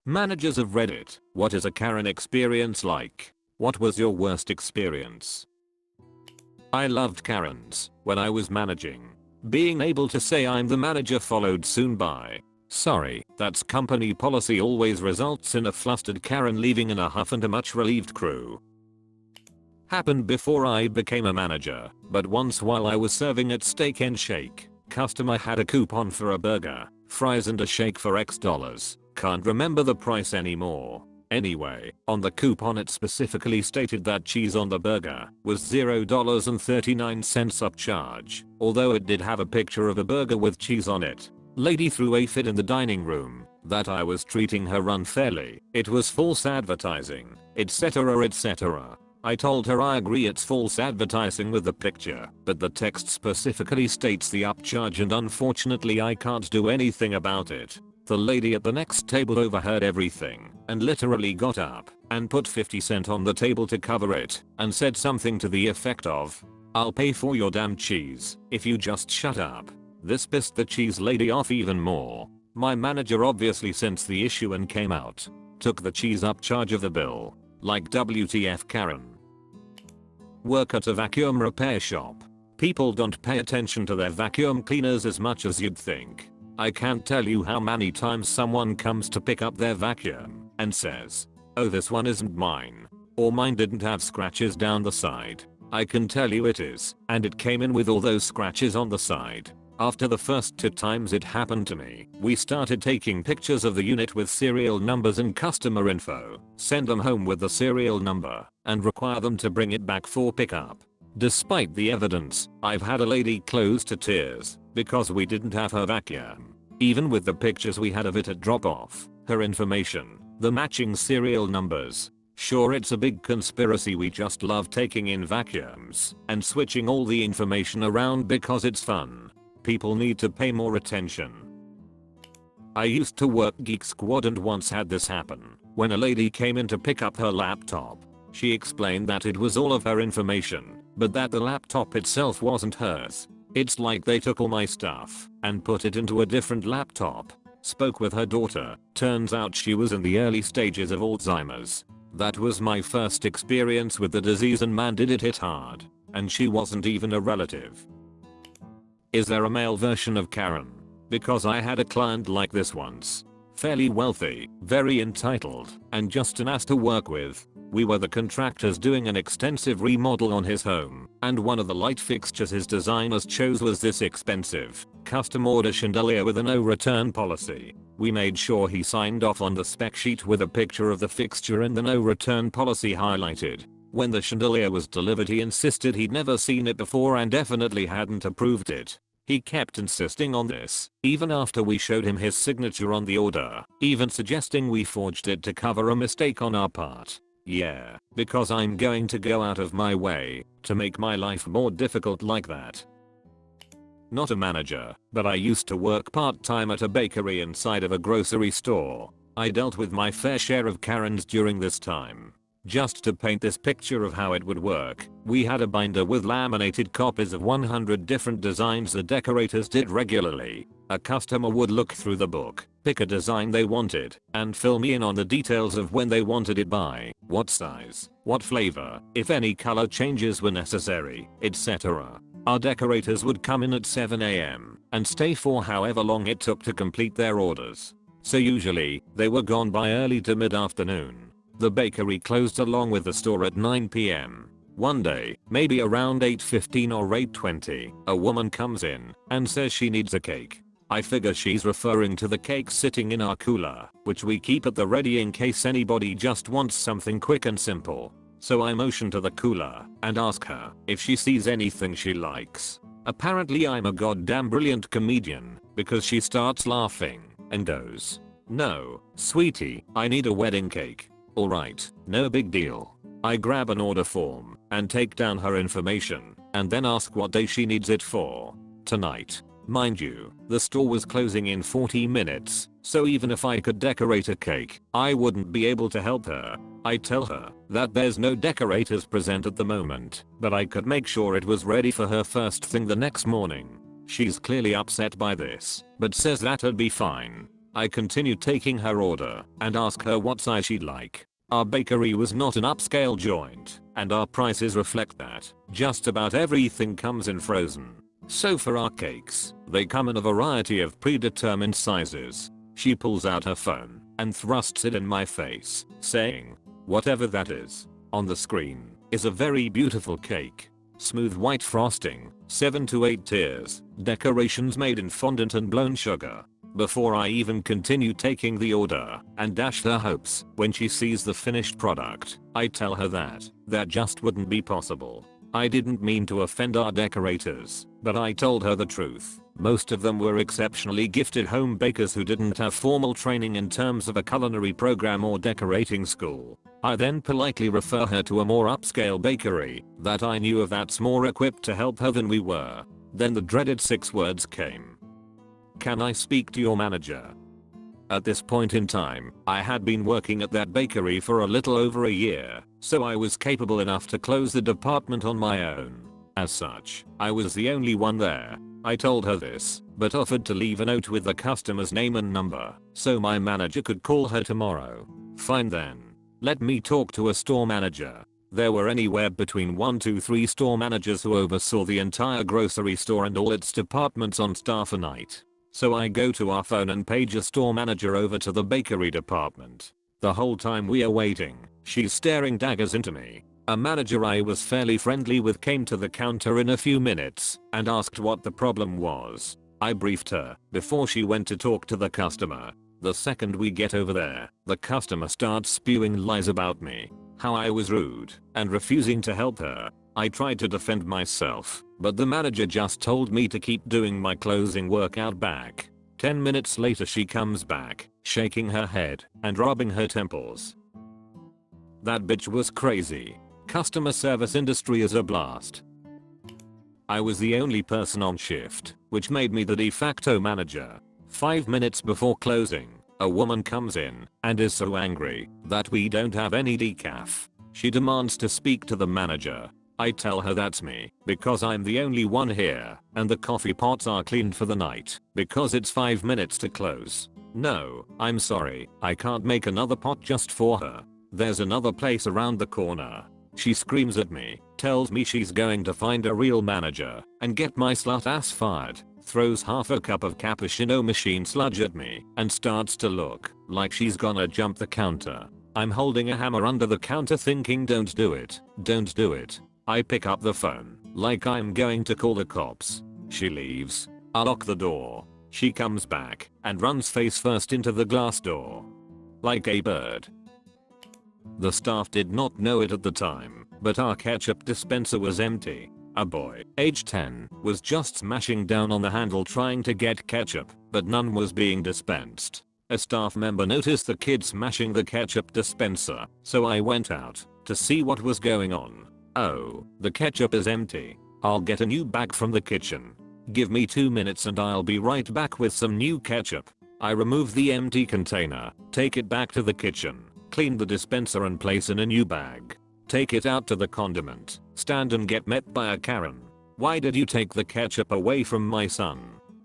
Managers of Reddit, what is a Karen experience like? What was your worst experience? I loved Karens when I was managing. Being able to say I'm the manager followed soon by, sorry, that's company policy always results in a flustered Karen leaving in a huff and a much relieved crew. Happened before I became a manager, but once while I was serving at Steak and Shake, customer had a coupon for a burger, fries and a shake for X dollars. Can't remember the price anymore. Anyway, on the coupon it specifically stated that cheese on the burger was $0.39 upcharge, although it did have a picture of a burger with cheese on it. Lady threw a fit in the dining room that I was treating her unfairly. It was false advertising, etc etc. I told her I agree it's false advertising with the picture, but the text specifically states the upcharge and unfortunately I can't do anything about it. The lady at the next table overheard everything and literally got up and put 50 cents on the table to cover it and said something to the effect of, "I'll pay for your damn cheese if you just shut up." This pissed the cheese lady off even more. My manager obviously sensed the issue and came out, took the cheese upcharge of the bill. Like WTF Karen. Work at a vacuum repair shop. People don't pay attention to their vacuum cleaners as much as you'd think. I can't tell you how many times someone comes to pick up their vacuum and says, "Oh, this one isn't mine," or "Mine didn't have scratches down the side." I can tell you it is, and it came in with all those scratches on the side. After the first 2 times it happened to me, we started taking pictures of the unit with serial numbers and customer info, send them home with the serial number, and require them to bring it back for pickup. Despite the evidence, I've had a lady close to tears because we didn't have her vacuum. Even with the pictures we had of it at drop off, her information, the matching serial numbers. Sure, it's a big conspiracy, we just love taking in vacuums and switching all the information around because it's fun. People need to pay more attention. I used to work Geek Squad and once had this happen. When a lady came in to pick up her laptop, she explained that it was all of her information, but that the laptop itself wasn't hers. It's like they took all my stuff and put it into a different laptop. Spoke with her daughter, turns out she was in the early stages of Alzheimer's. That was my first experience with the disease and man did it hit hard. And she wasn't even a relative. Is there a male version of Karen? Because I had a client like this once. Fairly wealthy, very entitled, and just an ass to work with. We were the contractors doing an extensive remodel on his home, and one of the light fixtures his designers chose was this expensive, custom order chandelier with a no return policy. We made sure he signed off on the spec sheet with a picture of the fixture and the no return policy highlighted. When the chandelier was delivered he insisted he'd never seen it before and definitely hadn't approved it. He kept insisting on this, even after we showed him his signature on the order, even suggesting we forged it to cover a mistake on our part. Yeah, because I'm going to go out of my way to make my life more difficult like that. Not a manager, but I used to work part-time at a bakery inside of a grocery store. I dealt with my fair share of Karens during this time. Just to paint this picture of how it would work, we had a binder with laminated copies of 100 different designs the decorators did regularly. A customer would look through the book, pick a design they wanted, and fill me in on the details of when they wanted it by, what size, what flavor, if any color changes were necessary, etc. Our decorators would come in at 7 AM and stay for however long it took to complete their orders. So usually, they were gone by early to mid-afternoon. The bakery closed along with the store at 9 PM. One day, maybe around 8:15 or 8:20, a woman comes in and says she needs a cake. I figure she's referring to the cake sitting in our cooler, which we keep at the ready in case anybody just wants something quick and simple. So I motion to the cooler and ask her if she sees anything she likes. Apparently I'm a goddamn brilliant comedian because she starts laughing and goes, "No, sweetie, I need a wedding cake." Alright, no big deal. I grab an order form and take down her information and then ask what day she needs it for. Tonight. Mind you, the store was closing in 40 minutes, so even if I could decorate a cake, I wouldn't be able to help her. I tell her that there's no decorators present at the moment, but I could make sure it was ready for her first thing the next morning. She's clearly upset by this, but says that'd be fine. I continued taking her order and asked her what size she'd like. Our bakery was not an upscale joint, and our prices reflect that. Just about everything comes in frozen. So for our cakes, they come in a variety of predetermined sizes. She pulls out her phone and thrusts it in my face, saying, "Whatever that is." On the screen is a very beautiful cake. Smooth white frosting, 7 to 8 tiers, decorations made in fondant and blown sugar. Before I even continue taking the order and dash her hopes when she sees the finished product, I tell her that just wouldn't be possible. I didn't mean to offend our decorators, but I told her the truth. Most of them were exceptionally gifted home bakers who didn't have formal training in terms of a culinary program or decorating school. I then politely refer her to a more upscale bakery that I knew of that's more equipped to help her than we were. Then the dreaded 6 words came. "Can I speak to your manager?" At this point in time, I had been working at that bakery for a little over a year, so I was capable enough to close the department on my own. As such, I was the only one there. I told her this, but offered to leave a note with the customer's name and number, so my manager could call her tomorrow. Fine then. Let me talk to a store manager. There were anywhere between 1 to 3 store managers who oversaw the entire grocery store and all its departments on staff a night. So I go to our phone and page a store manager over to the bakery department. The whole time we are waiting, she's staring daggers into me. A manager I was fairly friendly with came to the counter in a few minutes and asked what the problem was. I briefed her before she went to talk to the customer. The second we get over there, the customer starts spewing lies about me, how I was rude and refusing to help her. I tried to defend myself, but the manager just told me to keep doing my closing work out back. 10 minutes later she comes back, shaking her head and rubbing her temples. That bitch was crazy. Customer service industry is a blast. I was the only person on shift, which made me the de facto manager. 5 minutes before closing, a woman comes in and is so angry that we don't have any decaf. She demands to speak to the manager. I tell her that's me, because I'm the only one here, and the coffee pots are cleaned for the night, because it's 5 minutes to close. No, I'm sorry, I can't make another pot just for her. There's another place around the corner. She screams at me, tells me she's going to find a real manager, and get my slut ass fired, throws half a cup of cappuccino machine sludge at me, and starts to look like she's gonna jump the counter. I'm holding a hammer under the counter thinking don't do it, don't do it. I pick up the phone, like I'm going to call the cops. She leaves. I lock the door. She comes back and runs face first into the glass door. Like a bird. The staff did not know it at the time, but our ketchup dispenser was empty. A boy, age 10, was just smashing down on the handle trying to get ketchup, but none was being dispensed. A staff member noticed the kid smashing the ketchup dispenser, so I went out to see what was going on. Oh, the ketchup is empty. I'll get a new bag from the kitchen. Give me 2 minutes and I'll be right back with some new ketchup. I remove the empty container, take it back to the kitchen, clean the dispenser and place in a new bag. Take it out to the condiment, stand and get met by a Karen. "Why did you take the ketchup away from my son?"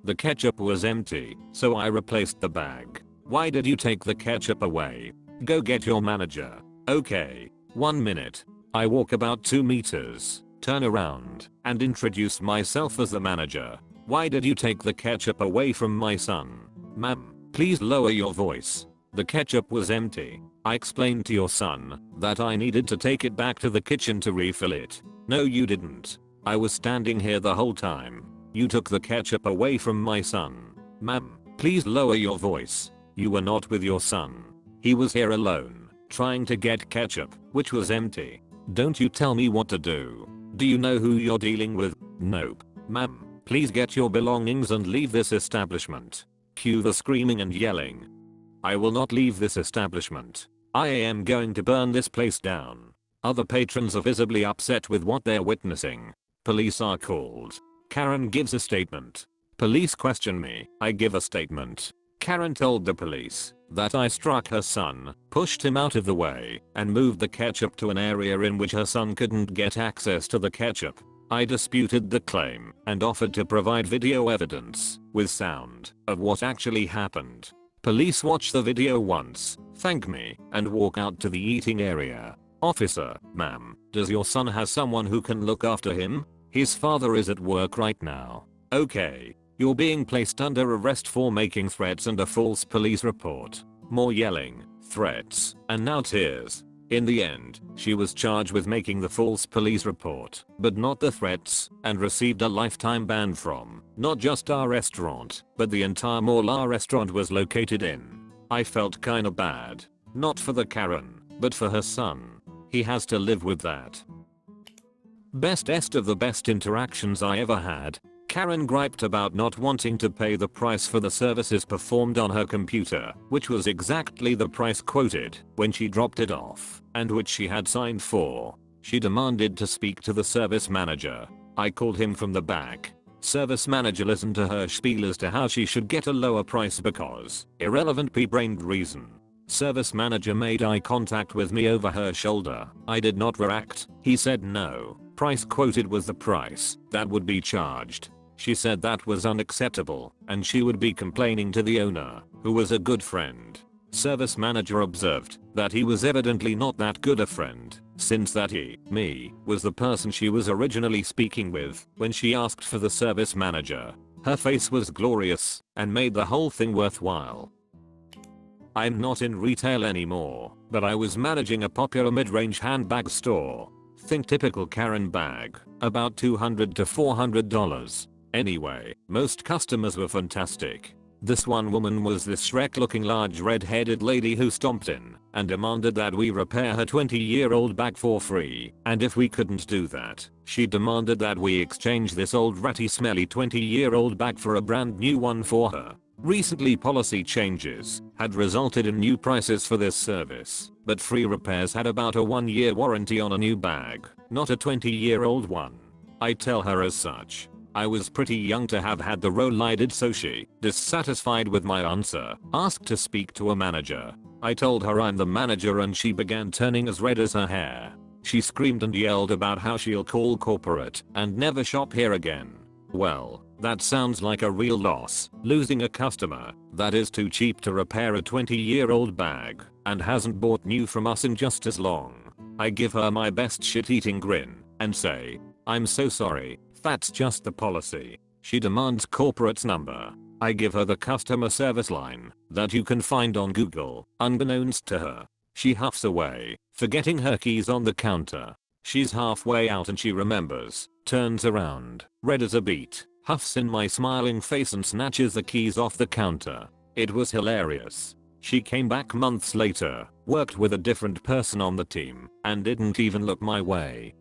The ketchup was empty, so I replaced the bag. "Why did you take the ketchup away?" "Go get your manager." "Okay. 1 minute." I walk about 2 meters, turn around, and introduce myself as the manager. "Why did you take the ketchup away from my son?" "Ma'am, please lower your voice. The ketchup was empty. I explained to your son that I needed to take it back to the kitchen to refill it." "No you didn't. I was standing here the whole time. You took the ketchup away from my son." "Ma'am, please lower your voice. You were not with your son. He was here alone, trying to get ketchup, which was empty. Don't you tell me what to do. Do you know who you're dealing with?" "Nope." "Ma'am, please get your belongings and leave this establishment." Cue the screaming and yelling. "I will not leave this establishment. I am going to burn this place down." Other patrons are visibly upset with what they're witnessing. Police are called. Karen gives a statement. Police question me. I give a statement. Karen told the police that I struck her son, pushed him out of the way, and moved the ketchup to an area in which her son couldn't get access to the ketchup. I disputed the claim and offered to provide video evidence with sound of what actually happened. Police watch the video once, thank me, and walk out to the eating area. Officer, ma'am, does your son have someone who can look after him? His father is at work right now. Okay. You're being placed under arrest for making threats and a false police report. More yelling, threats, and now tears. In the end, she was charged with making the false police report, but not the threats, and received a lifetime ban from, not just our restaurant, but the entire mall our restaurant was located in. I felt kinda bad. Not for the Karen, but for her son. He has to live with that. Bestest of the best interactions I ever had. Karen griped about not wanting to pay the price for the services performed on her computer, which was exactly the price quoted when she dropped it off, and which she had signed for. She demanded to speak to the service manager. I called him from the back. Service manager listened to her spiel as to how she should get a lower price because irrelevant pea-brained reason. Service manager made eye contact with me over her shoulder. I did not react. He said no. Price quoted was the price that would be charged. She said that was unacceptable and she would be complaining to the owner, who was a good friend. Service manager observed that he was evidently not that good a friend, since that me, was the person she was originally speaking with when she asked for the service manager. Her face was glorious and made the whole thing worthwhile. I'm not in retail anymore, but I was managing a popular mid-range handbag store. Think typical Karen bag, about $200 to $400. Anyway, most customers were fantastic. This one woman was this Shrek-looking large red-headed lady who stomped in and demanded that we repair her 20-year-old bag for free, and if we couldn't do that, she demanded that we exchange this old ratty smelly 20-year-old bag for a brand new one for her. Recently policy changes had resulted in new prices for this service, but free repairs had about a 1-year warranty on a new bag, not a 20-year-old one. I tell her as such. I was pretty young to have had the role I did, so she, dissatisfied with my answer, asked to speak to a manager. I told her I'm the manager and she began turning as red as her hair. She screamed and yelled about how she'll call corporate and never shop here again. Well, that sounds like a real loss, losing a customer that is too cheap to repair a 20-year-old bag and hasn't bought new from us in just as long. I give her my best shit-eating grin and say, I'm so sorry, that's just the policy. She demands corporate's number. I give her the customer service line that you can find on Google. Unbeknownst to her, she huffs away, forgetting her keys on the counter. She's halfway out and she remembers, turns around, red as a beet, huffs in my smiling face and snatches the keys off the counter. It was hilarious. She came back months later, worked with a different person on the team, and didn't even look my way.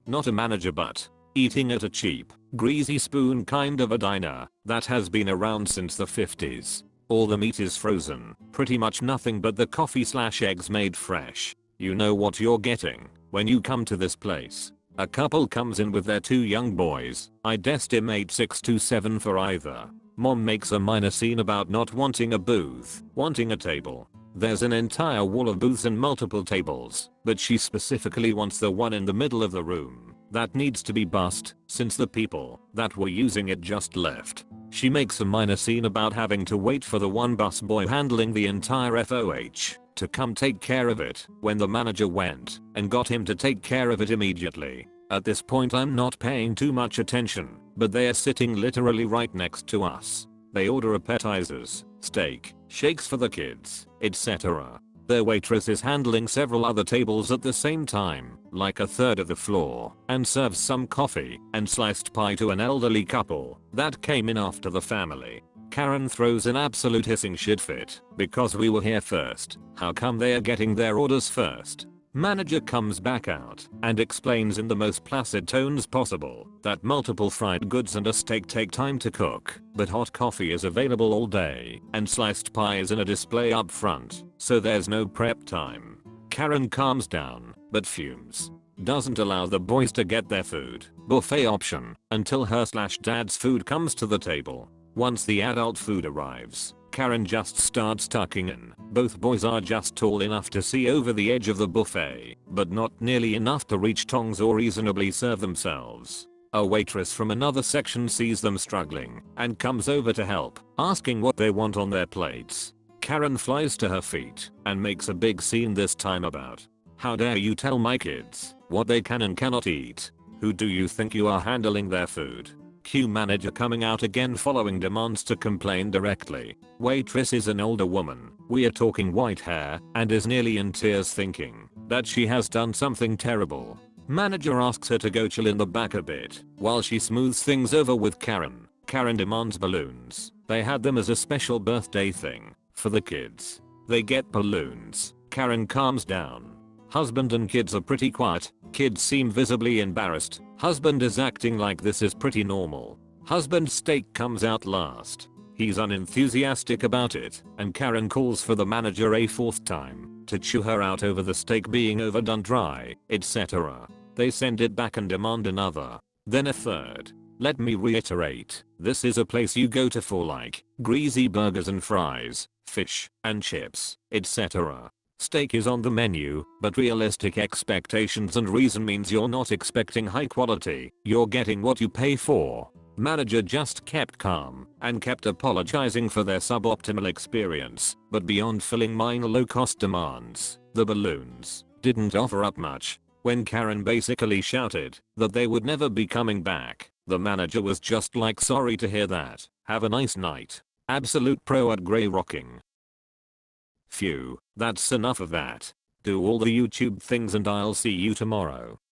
Not a manager, but eating at a cheap, greasy spoon kind of a diner that has been around since the 50s. All the meat is frozen, pretty much nothing but the coffee/eggs made fresh. You know what you're getting when you come to this place. A couple comes in with their 2 young boys. I'd estimate 6 to 7 for either. Mom makes a minor scene about not wanting a booth, wanting a table. There's an entire wall of booths and multiple tables, but she specifically wants the one in the middle of the room. That needs to be bussed, since the people that were using it just left. She makes a minor scene about having to wait for the one bus boy handling the entire FOH to come take care of it when the manager went and got him to take care of it immediately. At this point I'm not paying too much attention, but they are sitting literally right next to us. They order appetizers, steak, shakes for the kids, etc. Their waitress is handling several other tables at the same time, like a third of the floor, and serves some coffee and sliced pie to an elderly couple that came in after the family. Karen throws an absolute hissing shit fit because we were here first. How come they are getting their orders first? Manager comes back out and explains in the most placid tones possible that multiple fried goods and a steak take time to cook, but hot coffee is available all day and sliced pie is in a display up front, so there's no prep time. Karen calms down, but fumes. Doesn't allow the boys to get their food, buffet option, until her/dad's food comes to the table. Once the adult food arrives, Karen just starts tucking in. Both boys are just tall enough to see over the edge of the buffet, but not nearly enough to reach tongs or reasonably serve themselves. A waitress from another section sees them struggling and comes over to help, asking what they want on their plates. Karen flies to her feet and makes a big scene this time about, "How dare you tell my kids what they can and cannot eat? Who do you think you are handling their food?" Cue manager coming out again following demands to complain directly. Waitress is an older woman, we are talking white hair, and is nearly in tears thinking that she has done something terrible. Manager asks her to go chill in the back a bit while she smooths things over with Karen. Karen demands balloons. They had them as a special birthday thing for the kids. They get balloons. Karen calms down. Husband and kids are pretty quiet. Kids seem visibly embarrassed. Husband is acting like this is pretty normal. Husband's steak comes out last. He's unenthusiastic about it, and Karen calls for the manager a fourth time to chew her out over the steak being overdone dry, etc. They send it back and demand another, then a third. Let me reiterate, this is a place you go to for like greasy burgers and fries, fish and chips, etc. Steak is on the menu, but realistic expectations and reason means you're not expecting high quality, you're getting what you pay for. Manager just kept calm and kept apologizing for their suboptimal experience, but beyond filling minor low-cost demands, the balloons didn't offer up much. When Karen basically shouted that they would never be coming back, the manager was just like, "Sorry to hear that, have a nice night." Absolute pro at grey rocking. Phew, that's enough of that. Do all the YouTube things and I'll see you tomorrow.